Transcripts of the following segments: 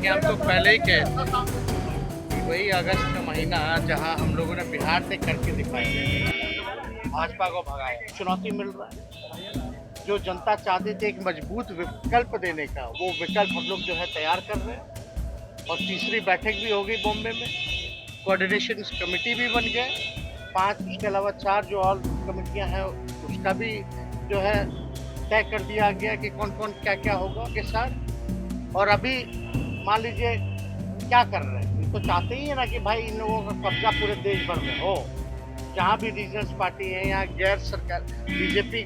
देखिए, हम तो पहले ही कहे थे, वही अगस्त का महीना जहां हम लोगों ने बिहार से करके दिखाया, भाजपा को भगाया, चुनौती मिल रहा है। जो जनता चाहती थी एक मजबूत विकल्प देने का, वो विकल्प हम लोग जो है तैयार कर रहे हैं। और तीसरी बैठक भी हो गई बॉम्बे में, कोऑर्डिनेशन कमेटी भी बन गए 5, उसके अलावा 4 जो और कमेटियां हैं उसका भी जो है तय कर दिया गया कि कौन कौन क्या क्या होगा के साथ। और अभी मान लीजिए क्या कर रहे हैं, ये तो चाहते ही है ना कि भाई इन लोगों का कब्जा पूरे देश भर में हो। जहाँ भी रीजनल पार्टी है, यहाँ गैर सरकार बीजेपी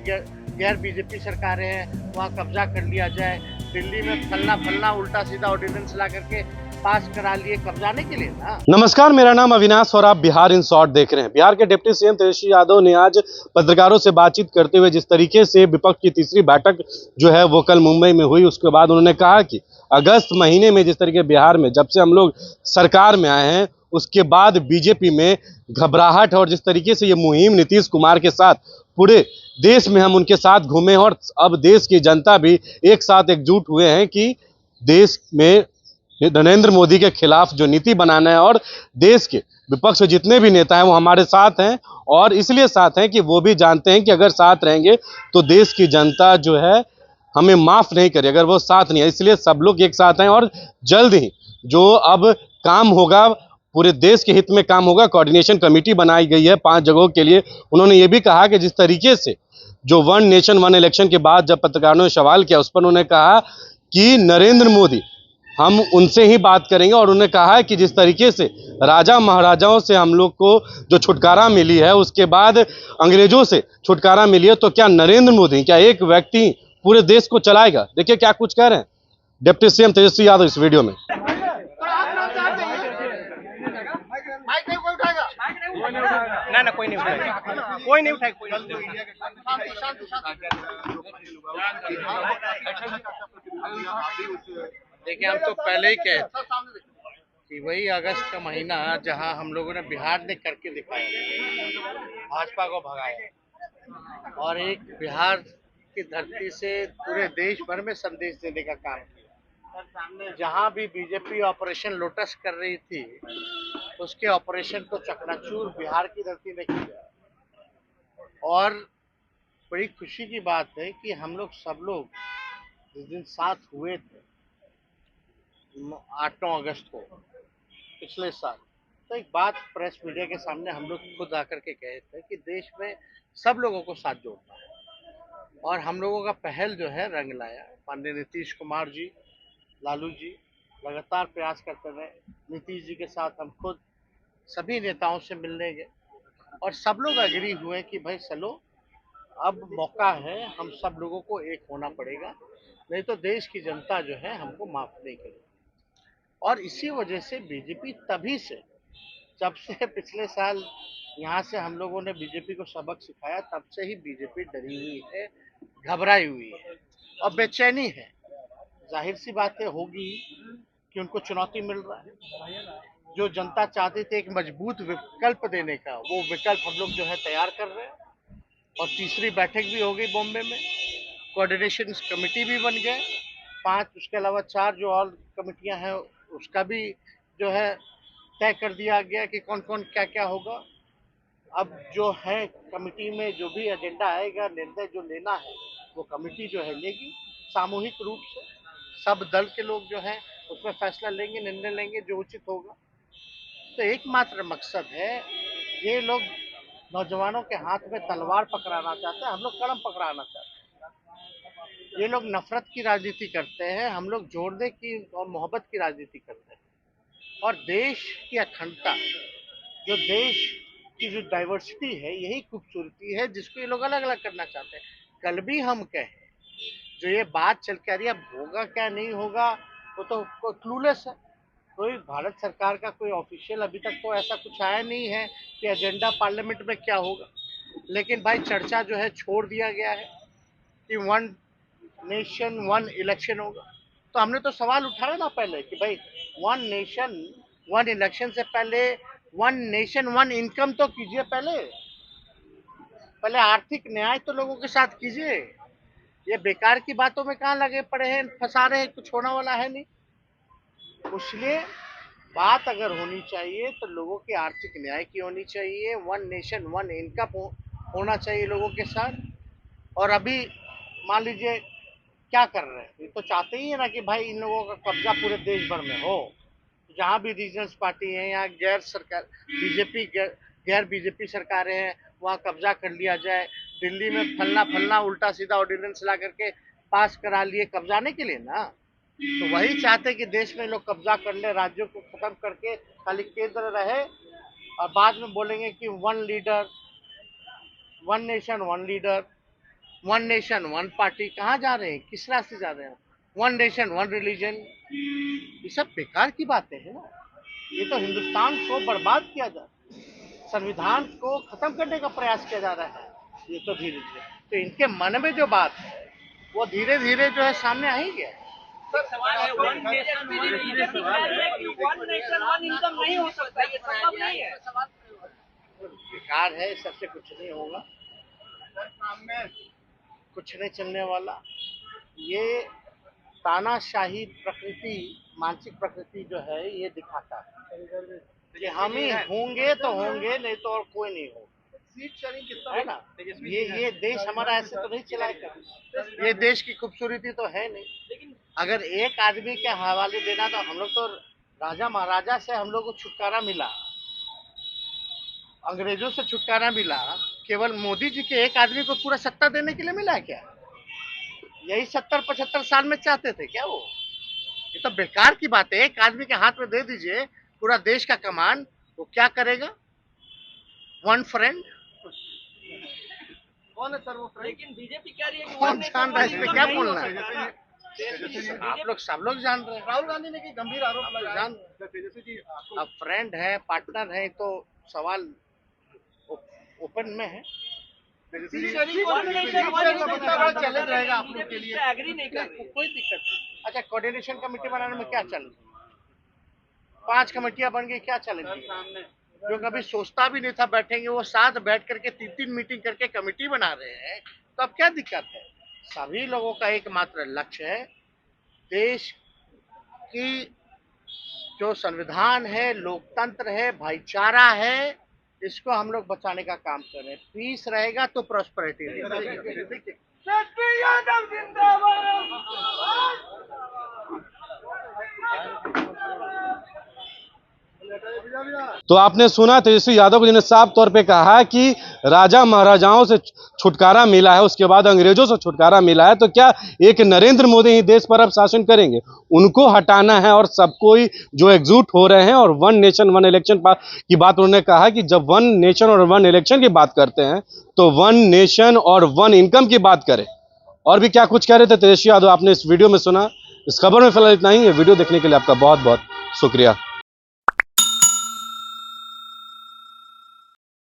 गैर बीजेपी सरकारें हैं, वहाँ कब्जा कर लिया जाए। दिल्ली में फलना फलना उल्टा सीधा ऑर्डिनेंस ला करके पास करा लिए कब्जाने के लिए ना। नमस्कार, मेरा नाम अविनाश और आप बिहार इन शॉर्ट देख रहे हैं। बिहार के डिप्टी सीएम तेजस्वी यादव ने आज पत्रकारों से बातचीत करते हुए जिस तरीके से विपक्ष की तीसरी बैठक जो है वो कल मुंबई में हुई, उसके बाद उन्होंने कहा कि अगस्त महीने में जिस तरीके बिहार में जब से हम लोग सरकार में आए हैं उसके बाद बीजेपी में घबराहट है और जिस तरीके से ये मुहिम नीतीश कुमार के साथ पूरे देश में हम उनके साथ घूमे और अब देश की जनता भी एक साथ एकजुट हुए हैं कि देश में नरेंद्र मोदी के खिलाफ जो नीति बनाना है और देश के विपक्ष के जितने भी नेता हैं वो हमारे साथ हैं। और इसलिए साथ हैं कि वो भी जानते हैं कि अगर साथ रहेंगे तो देश की जनता जो है हमें माफ नहीं करे अगर वो साथ नहीं है। इसलिए सब लोग एक साथ हैं और जल्द ही जो अब काम होगा पूरे देश के हित में काम होगा। कोऑर्डिनेशन कमेटी बनाई गई है 5 जगहों के लिए। उन्होंने ये भी कहा कि जिस तरीके से जो वन नेशन वन इलेक्शन के बाद जब पत्रकारों ने सवाल किया उस पर उन्होंने कहा कि नरेंद्र मोदी हम उनसे ही बात करेंगे और उन्होंने कहा है कि जिस तरीके से राजा महाराजाओं से हम लोग को जो छुटकारा मिली है उसके बाद अंग्रेजों से छुटकारा मिली है तो क्या नरेंद्र मोदी क्या एक व्यक्ति पूरे देश को चलाएगा। देखिए क्या कुछ कह रहे हैं डिप्टी सीएम तेजस्वी यादव इस वीडियो में। ना कोई नहीं उठाएगा, कोई नहीं उठाएगा, देखिए, हम तो पहले ही कहे थे कि वही अगस्त का महीना जहां हम लोगों ने बिहार ने करके दिखाया, भाजपा को भगाया और एक बिहार की धरती से पूरे देश भर में संदेश देने का काम किया। जहां भी बीजेपी ऑपरेशन लोटस कर रही थी उसके ऑपरेशन को चकनाचूर बिहार की धरती में किया। और बड़ी खुशी की बात है कि हम लोग सब लोग जिस दिन साथ हुए थे 8-9 अगस्त को पिछले साल, तो एक बात प्रेस मीडिया के सामने हम लोग खुद आकर के कहे थे कि देश में सब लोगों को साथ जोड़ना है। और हम लोगों का पहल जो है रंग लाया। माननीय नीतीश कुमार जी, लालू जी लगातार प्रयास करते रहे। नीतीश जी के साथ हम खुद सभी नेताओं से मिलने गए और सब लोग एग्री हुए कि भाई चलो अब मौका है, हम सब लोगों को एक होना पड़ेगा, नहीं तो देश की जनता जो है हमको माफ नहीं करेगी। और इसी वजह से बीजेपी तभी से, जब से पिछले साल यहाँ से हम लोगों ने बीजेपी को सबक सिखाया, तब से ही बीजेपी डरी हुई है, घबराई हुई है और बेचैनी है। जाहिर सी बातें होगी कि उनको चुनौती मिल रहा है। जो जनता चाहती थी एक मजबूत विकल्प देने का, वो विकल्प हम लोग जो है तैयार कर रहे हैं। और तीसरी बैठक भी हो गई बॉम्बे में, कोऑर्डिनेशन कमेटी भी बन गए 5, उसके अलावा 4 जो और कमेटियां हैं उसका भी जो है तय कर दिया गया कि कौन कौन क्या क्या होगा। अब जो है कमेटी में जो भी एजेंडा आएगा, निर्णय जो लेना है वो कमेटी जो है लेगी। सामूहिक रूप से सब दल के लोग जो हैं उसमें फैसला लेंगे, निर्णय लेंगे जो उचित होगा। तो एकमात्र मकसद है, ये लोग नौजवानों के हाथ में तलवार पकड़ाना चाहते हैं, हम लोग कलम पकड़ाना चाहते हैं। ये लोग नफरत की राजनीति करते हैं, हम लोग जोड़ने की और मोहब्बत की राजनीति करते हैं। और देश की अखंडता, जो देश की जो डाइवर्सिटी है, यही खूबसूरती है जिसको ये लोग अलग अलग करना चाहते हैं। कल भी हम कहें, जो ये बात चल के आ रही है, अब होगा क्या नहीं होगा वो तो क्लूलेस है। कोई भारत सरकार का कोई ऑफिशियल अभी तक तो ऐसा कुछ आया नहीं है कि एजेंडा पार्लियामेंट में क्या होगा। लेकिन भाई चर्चा जो है छोड़ दिया गया है कि वन नेशन वन इलेक्शन होगा। तो हमने तो सवाल उठाया ना पहले कि भाई वन नेशन वन इलेक्शन से पहले वन नेशन वन इनकम तो कीजिए। पहले आर्थिक न्याय तो लोगों के साथ कीजिए। ये बेकार की बातों में कहाँ लगे पड़े हैं, फंसा रहे हैं, कुछ होने वाला है नहीं। इसलिए बात अगर होनी चाहिए तो लोगों के आर्थिक न्याय की होनी चाहिए, वन नेशन वन इनकम होना चाहिए लोगों के साथ। और अभी मान लीजिए क्या कर रहे हैं, ये तो चाहते ही है ना कि भाई इन लोगों का कब्जा पूरे देश भर में हो। जहाँ भी रीजनल पार्टी है, यहाँ गैर सरकार बीजेपी गैर बीजेपी सरकारें हैं, वहाँ कब्जा कर लिया जाए। दिल्ली में फलना फलना उल्टा सीधा ऑर्डिनेंस ला करके पास करा लिए कब्जाने के लिए ना। तो वही चाहते कि देश में लोग कब्जा कर ले, राज्यों को खत्म करके खाली केंद्र रहे, और बाद में बोलेंगे कि one leader one nation one leader, one nation one party. कहाँ जा रहे हैं, किस रास्ते जा रहे हैं? वन नेशन वन रिलीजन, ये सब बेकार की बातें हैं ना। ये तो हिंदुस्तान को बर्बाद किया जा रहा है, संविधान को खत्म करने का प्रयास किया जा रहा है। ये तो धीरे धीरे तो इनके मन में जो बात है वो धीरे धीरे जो है सामने आ ही गया। सवाल है वन नेशन वन इनकम नहीं हो सकता, ये संभव नहीं है। बेकार है, सबसे कुछ नहीं होगा, कुछ नहीं चलने वाला। ये तानाशाही प्रकृति, मानसिक प्रकृति जो है ये दिखाता है कि हम ही होंगे तो होंगे, नहीं तो और कोई नहीं होगा, है ना। ये देश हमारा ऐसे तो नहीं चलाएगा, ये देश की खूबसूरती तो है नहीं। लेकिन अगर एक आदमी के हवाले देना, तो हम लोग तो राजा महाराजा से हम लोग को छुटकारा मिला, अंग्रेजों से छुटकारा मिला, केवल मोदी जी के एक आदमी को पूरा सत्ता देने के लिए मिला क्या? यही 70-75 साल में चाहते थे क्या वो? ये तो बेकार की बात है। एक आदमी के हाथ में दे दीजिए पूरा देश का कमान, वो क्या करेगा? वन फ्रेंड कौन है सर वो फ्रेंड? लेकिन बीजेपी कह रही है कि कौन जान रहा है इसमें क्या बोलना है? है। आप लोग सब लोग जान रहे हैं। राहुल गांधी ने की गंभीर आरोप लगाया। जान तेजस्वी जी अब फ्रेंड है, पार्टनर है, तो सवाल ओपन में है। चैलेंज रहेगा आप लोग के लिए। एग्री नहीं कर रही है। कोई दिक्कत नहीं। अच्छा, कोऑर्डिनेशन कमेटी बनाने में क्या चैलेंज? 5 कमेटियां बन गई, क्या चैलेंज? जो कभी सोचता भी नहीं था बैठेंगे, वो साथ बैठ करके 3-3 मीटिंग करके कमेटी बना रहे हैं, तो अब क्या दिक्कत है? सभी लोगों का एकमात्र लक्ष्य है, देश की जो संविधान है, लोकतंत्र है, भाईचारा है, इसको हम लोग बचाने का काम कर रहे हैं। पीस रहेगा तो प्रॉस्पेरिटी रहेगी। तो आपने सुना तेजस्वी यादव को, जिन्हें साफ तौर पे कहा कि राजा महाराजाओं से छुटकारा मिला है, उसके बाद अंग्रेजों से छुटकारा मिला है, तो क्या एक नरेंद्र मोदी ही देश पर अब शासन करेंगे? उनको हटाना है और सबको ही जो एकजुट हो रहे हैं। और वन नेशन वन इलेक्शन की बात उन्होंने कहा कि जब वन नेशन और वन इलेक्शन की बात करते हैं तो वन नेशन और वन इनकम की बात करें। और भी क्या कुछ कह रहे थे तेजस्वी यादव, आपने इस वीडियो में सुना। इस खबर में फिलहाल इतना ही है। वीडियो देखने के लिए आपका बहुत बहुत शुक्रिया।